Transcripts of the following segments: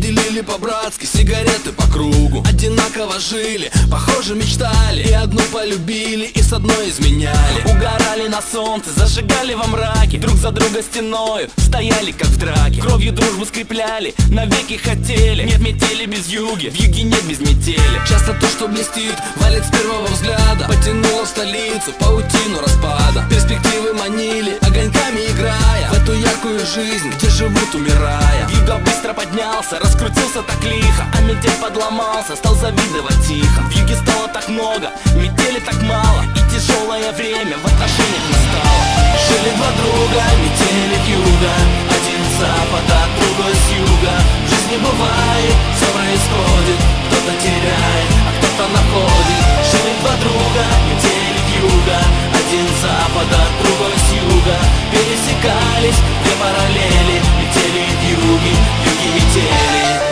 делили по-братски сигареты по кругу. Одинаково жили, похоже мечтали, и одну полюбили, и с одной изменяли. Угорали на солнце, зажигали во мраке, друг за друга стеною стояли как в драке. Кровью дружбу скрепляли, навеки хотели. Нет метели без юги, в юге нет без метели. Часто то, что блестит, валит с первого взгляда, потянуло в столицу паутину распада. Перспективы манили, огоньками играя в эту яркую жизнь, где живут умирая. Юга быстро поднялся, раскрутился так лихо, а метель подломался, стал завидовать тихо. В юге стало так много, метели так мало, и тяжелое время в отношениях настало. Жили два друга, метели к юга, один с запада, другой с юга. В жизни бывает, все происходит, кто-то теряет, а кто-то находит. Жили два друга, метели к юга, один с запада, другой с юга. Пересекались две параллели, метели в юге, в юге метели.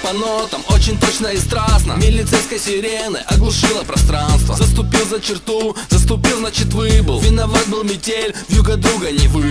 По нотам, очень точно и страстно. Милицейской сирены оглушила пространство. Заступил за черту, заступил, значит выбыл. Виноват был метель, вьюга друга не выдал.